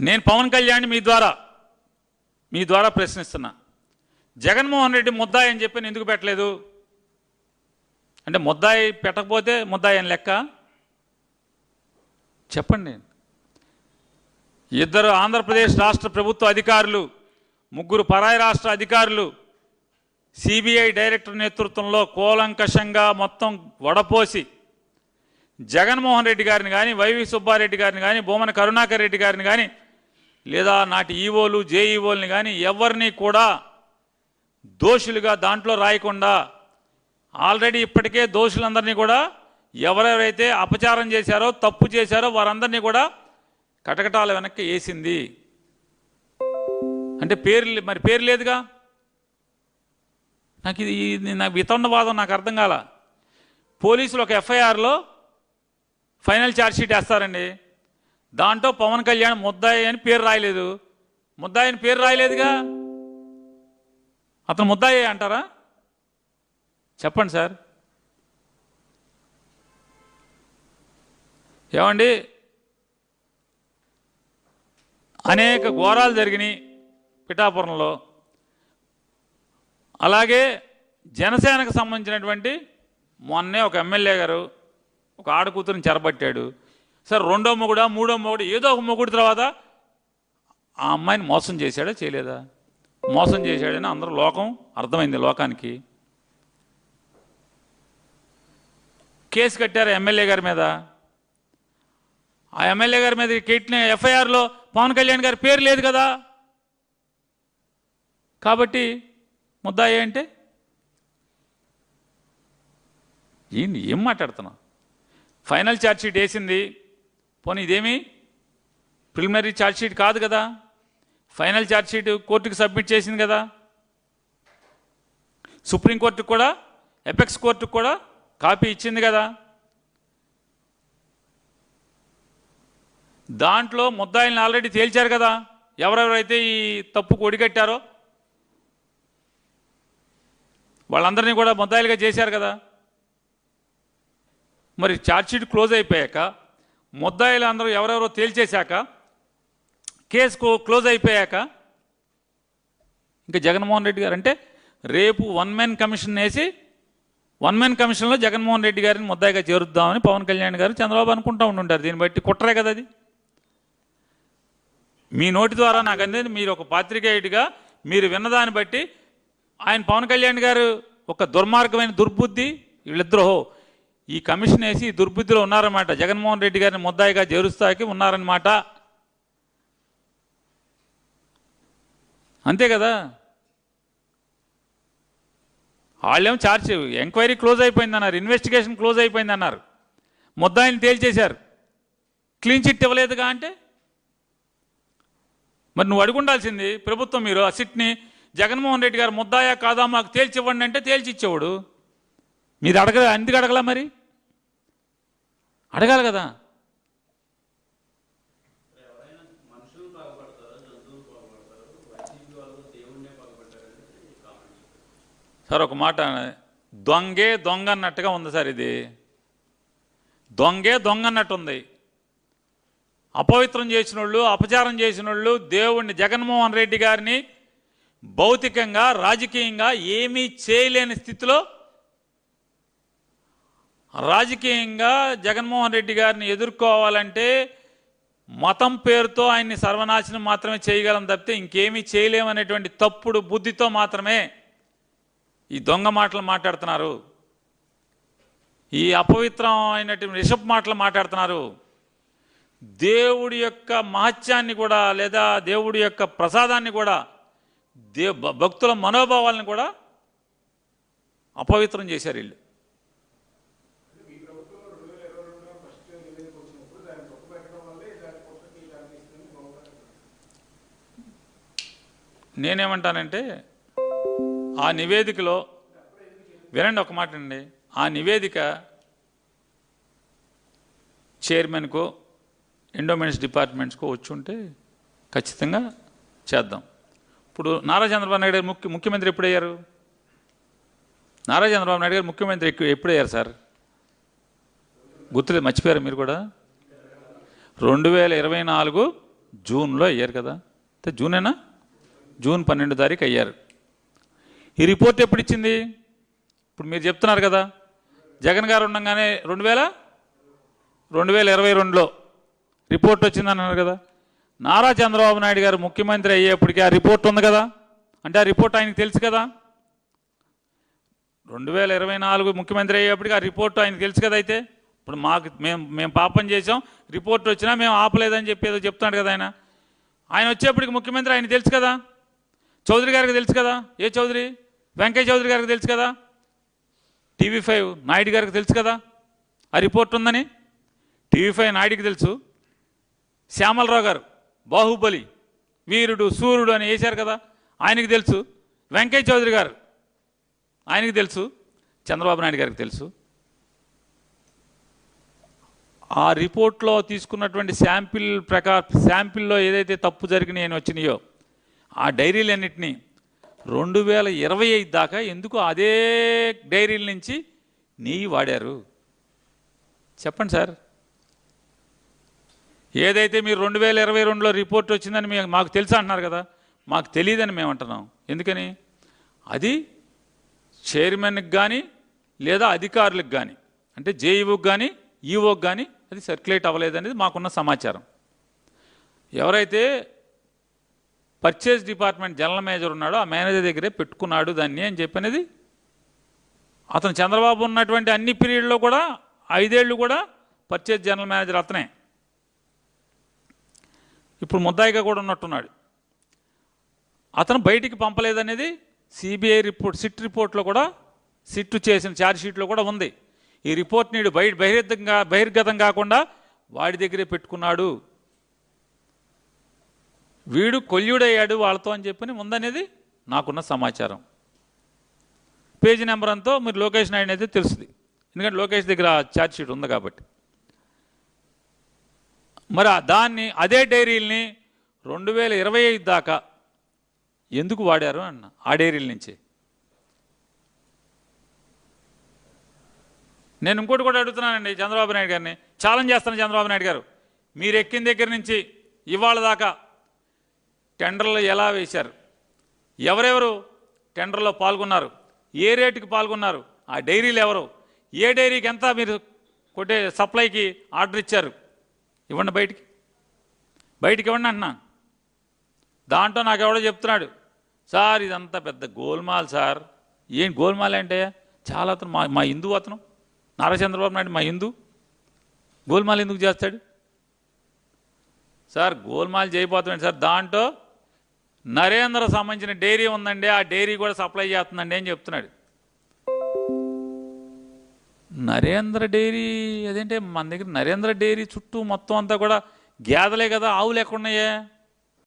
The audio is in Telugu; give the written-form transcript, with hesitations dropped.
నేను పవన్ కళ్యాణ్ మీ ద్వారా ప్రశ్నిస్తున్నా. జగన్మోహన్ రెడ్డి ముద్దాయి అని చెప్పి ఎందుకు పెట్టలేదు? అంటే ముద్దాయి పెట్టకపోతే ముద్దాయి అని లెక్క? చెప్పండి. ఇద్దరు ఆంధ్రప్రదేశ్ రాష్ట్ర ప్రభుత్వ అధికారులు, ముగ్గురు పరాయి రాష్ట్ర అధికారులు సిబిఐ డైరెక్టర్ నేతృత్వంలో కూలంకషంగా మొత్తం వడపోసి జగన్మోహన్ రెడ్డి గారిని కానీ, వైవి సుబ్బారెడ్డి గారిని కానీ, భూమన కరుణాకర్ రెడ్డి గారిని కానీ, లేదా నాటి ఈవోలు జేఈఓల్ని కానీ ఎవరిని కూడా దోషులుగా దాంట్లో రాయకుండా ఆల్రెడీ ఇప్పటికే దోషులందరినీ కూడా ఎవరెవరైతే అపచారం చేశారో, తప్పు చేశారో వారందరినీ కూడా కటకటాల వెనక్కి వేసింది. అంటే పేరు లేదుగా. నాకు వితండవాదం నాకు అర్థం కాల. పోలీసులు ఒక ఎఫ్ఐఆర్లో ఫైనల్ ఛార్జ్షీట్ వేస్తారండి, దాంట్లో పవన్ కళ్యాణ్ ముద్దాయి అని పేరు రాయలేదు. ముద్దాయి అని పేరు రాయలేదుగా, అతను ముద్దాయి అంటారా? చెప్పండి సార్. ఏమండి, అనేక ఘోరాలు జరిగినాయి పిఠాపురంలో. అలాగే జనసేనకు సంబంధించినటువంటి మొన్నే ఒక ఎమ్మెల్యే గారు ఒక ఆడకూతురిని చెరబట్టాడు. సార్ రెండో మొగుడా మూడో మొగుడు ఏదో ఒక మొగుడు తర్వాత ఆ అమ్మాయిని మోసం చేశాడా చేయలేదా? మోసం చేశాడని అందరూ లోకం అర్థమైంది. లోకానికి కేసు కట్టారు ఎమ్మెల్యే గారి మీద. ఆ ఎమ్మెల్యే గారి మీద కట్టిన ఎఫ్ఐఆర్లో పవన్ కళ్యాణ్ గారి పేరు లేదు కదా. కాబట్టి ముద్దాయి అంటే ఏం మాట్లాడుతున్నావు? ఫైనల్ ఛార్జ్షీట్ వేసింది, పోనీ ఇదేమి ప్రిలిమినరీ ఛార్జ్షీట్ కాదు కదా. ఫైనల్ ఛార్జ్షీట్ కోర్టుకు సబ్మిట్ చేసింది కదా. సుప్రీంకోర్టుకు కూడా, ఎపెక్స్ కోర్టుకు కూడా కాపీ ఇచ్చింది కదా. దాంట్లో ముద్దాయిల్ని ఆల్రెడీ తేల్చారు కదా, ఎవరెవరైతే ఈ తప్పుకు ఒడిగట్టారో వాళ్ళందరినీ కూడా ముద్దాయిలుగా చేశారు కదా. మరి ఛార్జ్షీట్ క్లోజ్ అయిపోయాక, ముద్దాయిలు అందరూ ఎవరెవరో తేల్చేశాక, కేసు క్లోజ్ అయిపోయాక ఇంకా జగన్మోహన్ రెడ్డి గారు అంటే రేపు వన్ మ్యాన్ కమిషన్ వేసి వన్ మ్యాన్ కమిషన్లో జగన్మోహన్ రెడ్డి గారిని ముద్దాయిగా చేరుద్దామని పవన్ కళ్యాణ్ గారు చంద్రబాబు అనుకుంటూ ఉంటుంటారు. దీన్ని బట్టి కుట్రే కదా అది. మీ నోటి ద్వారా నాకు అందేది, మీరు ఒక పాత్రికేయుడిగా మీరు విన్నదాన్ని బట్టి ఆయన పవన్ కళ్యాణ్ గారు ఒక దుర్మార్గమైన దుర్బుద్ధి, వీళ్ళిద్దరూ ఈ కమిషన్ వేసి ఈ దుర్బుద్ధిలో ఉన్నారన్నమాట. జగన్మోహన్ రెడ్డి గారిని ముద్దాయిగా చేరుస్తాకి ఉన్నారన్నమాట. అంతే కదా. వాళ్ళేమో ఛార్జ్ ఎంక్వైరీ క్లోజ్ అయిపోయిందన్నారు, ఇన్వెస్టిగేషన్ క్లోజ్ అయిపోయిందన్నారు, ముద్దాయిని తేల్చేశారు, క్లీన్ చిట్ ఇవ్వలేదుగా. అంటే మరి నువ్వు అడుగుండాల్సింది ప్రభుత్వం, మీరు ఆ సిట్ని జగన్మోహన్ రెడ్డి గారు ముద్దాయా కాదా మాకు తేల్చివ్వండి అంటే తేల్చి ఇచ్చేవాడు. మీరు ఎందుకు అడగలా? మరి అడగాలి కదా. సార్ ఒక మాట, దొంగే దొంగ అన్నట్టుగా ఉంది సార్. ఇది దొంగే దొంగ అన్నట్టుంది. అపవిత్రం చేసిన వాళ్ళు, అపచారం చేసిన వాళ్ళు దేవుణ్ణి, జగన్మోహన్ రెడ్డి గారిని భౌతికంగా రాజకీయంగా ఏమీ చేయలేని స్థితిలో, రాజకీయంగా జగన్మోహన్ రెడ్డి గారిని ఎదుర్కోవాలంటే మతం పేరుతో ఆయన్ని సర్వనాశనం మాత్రమే చేయగలం తప్పితే ఇంకేమీ చేయలేమనేటువంటి తప్పుడు బుద్ధితో మాత్రమే ఈ దొంగ మాటలు మాట్లాడుతున్నారు, ఈ అపవిత్రం అయినటువంటి రిషబ్ మాటలు మాట్లాడుతున్నారు. దేవుడి యొక్క మహత్యాన్ని కూడా, లేదా దేవుడి యొక్క ప్రసాదాన్ని కూడా, భక్తుల మనోభావాలను కూడా అపవిత్రం చేశారు వీళ్ళు. నేనేమంటానంటే ఆ నివేదికలో వినండి ఒక మాట అండి, ఆ నివేదిక చైర్మన్కో ఎండోమెంట్స్ డిపార్ట్మెంట్స్కో వచ్చి ఉంటే ఖచ్చితంగా చేద్దాం. ఇప్పుడు నారా చంద్రబాబు నాయుడు గారు ముఖ్యమంత్రి ఎప్పుడయ్యారు? నారా చంద్రబాబు నాయుడు గారు ముఖ్యమంత్రి ఎప్పుడయ్యారు సార్? గుర్తులేదు, మర్చిపోయారు మీరు కూడా. 2024 జూన్లో అయ్యారు కదా, జూనేనా, జూన్ 12 తారీఖు అయ్యారు. ఈ రిపోర్ట్ ఎప్పుడు ఇచ్చింది? ఇప్పుడు మీరు చెప్తున్నారు కదా జగన్ గారు ఉండగానే 2022లో రిపోర్ట్ వచ్చింది అన్నారు కదా. నారా చంద్రబాబు నాయుడు గారు ముఖ్యమంత్రి అయ్యేప్పటికీ ఆ రిపోర్ట్ ఉంది కదా, అంటే ఆ రిపోర్ట్ ఆయనకు తెలుసు కదా. 2024 ముఖ్యమంత్రి అయ్యేప్పటికీ ఆ రిపోర్ట్ ఆయనకు తెలుసు కదా. అయితే ఇప్పుడు మేము పాపం చేసాం, రిపోర్ట్ వచ్చినా మేము ఆపలేదని చెప్పి ఏదో చెప్తున్నాడు కదా ఆయన వచ్చేప్పటికి ముఖ్యమంత్రి ఆయన తెలుసు కదా. చౌదరి గారికి తెలుసు కదా, ఏ చౌదరి, వెంకయ్య చౌదరి గారికి తెలుసు కదా, TV5 నాయుడు గారికి తెలుసు కదా ఆ రిపోర్ట్ ఉందని. TV5 నాయుడికి తెలుసు, శ్యామలరావు గారు బాహుబలి వీరుడు సూర్యుడు అని వేశారు కదా ఆయనకి తెలుసు, వెంకయ్య చౌదరి గారు ఆయనకి తెలుసు, చంద్రబాబు నాయుడు గారికి తెలుసు. ఆ రిపోర్ట్లో తీసుకున్నటువంటి శాంపిల్లో ఏదైతే తప్పు జరిగినాయని వచ్చినాయో ఆ డైరీలన్నింటినీ 2025 దాకా ఎందుకు అదే డైరీల నుంచి నెయ్యి వాడారు చెప్పండి సార్. ఏదైతే మీరు 2022లో రిపోర్ట్ వచ్చిందని మాకు తెలుసా అంటున్నారు కదా, మాకు తెలియదని మేము అంటున్నాం. ఎందుకని? అది చైర్మన్కి కానీ లేదా అధికారులకు కానీ, అంటే జేఈఓకి కానీ ఈఓకి కానీ అది సర్క్యులేట్ అవ్వలేదనేది మాకున్న సమాచారం. ఎవరైతే పర్చేజ్ డిపార్ట్మెంట్ జనరల్ మేనేజర్ ఉన్నాడో ఆ మేనేజర్ దగ్గరే పెట్టుకున్నాడు దాన్ని అని చెప్పనేది. అతను చంద్రబాబు ఉన్నటువంటి అన్ని పీరియడ్లో కూడా 5 ఏళ్ళు కూడా పర్చేజ్ జనరల్ మేనేజర్ అతనే. ఇప్పుడు ముద్దాయిగా కూడా ఉన్నట్టున్నాడు. అతను బయటికి పంపలేదనేది సిబిఐ రిపోర్ట్, సిట్ రిపోర్ట్లో కూడా, సిట్ చేసిన ఛార్జ్ షీట్లో కూడా ఉంది. ఈ రిపోర్ట్ నీడు బహిర్గతం కాకుండా వాడి దగ్గరే పెట్టుకున్నాడు, వీడు కొల్యుడయ్యాడు వాళ్ళతో అని చెప్పని ఉందనేది నాకున్న సమాచారం. పేజీ నెంబర్ అంతా మీరు లోకేష్ నాయుడు అయితే తెలుస్తుంది, ఎందుకంటే లోకేష్ దగ్గర ఛార్జ్ షీట్ ఉంది కాబట్టి. మరి అదే డైరీల్ని 2025 దాకా ఎందుకు వాడారు అన్న ఆ డైరీల నుంచి. నేను ఇంకోటి కూడా అడుగుతున్నానండి చంద్రబాబు నాయుడు గారిని, ఛాలెంజ్ చేస్తాను. చంద్రబాబు నాయుడు గారు, మీరు ఎక్కిన దగ్గర నుంచి ఇవాళ దాకా టెండర్లు ఎలా వేశారు, ఎవరెవరు టెండర్లో పాల్గొన్నారు, ఏ రేటుకి పాల్గొన్నారు, ఆ డైరీలు ఎవరు, ఏ డైరీకి ఎంత మీరు సప్లైకి ఆర్డర్ ఇచ్చారు, ఇవ్వండి బయటికి ఇవ్వండి అన్నా. దాంట్లో నాకు ఎవడో చెప్తున్నాడు, సార్ ఇదంతా పెద్ద గోల్మాల్ సార్. ఏం గోల్మాల్ అంటే చాలా అతను మా హిందూ, అతను నారా చంద్రబాబు నాయుడు మా హిందూ, గోల్మాల్ ఎందుకు చేస్తాడు సార్? గోల్మాల్ చేయబోతున్నాడు సార్. దాంట్లో నరేంద్ర సంబంధించిన డైరీ ఉందండి, ఆ డైరీ కూడా సప్లై చేస్తుందండి అని చెప్తున్నాడు. నరేంద్ర డైరీ అదేంటే మన దగ్గర నరేంద్ర డైరీ చుట్టూ మొత్తం అంతా కూడా గేదెలే కదా, ఆవులు ఎక్కడున్నాయే?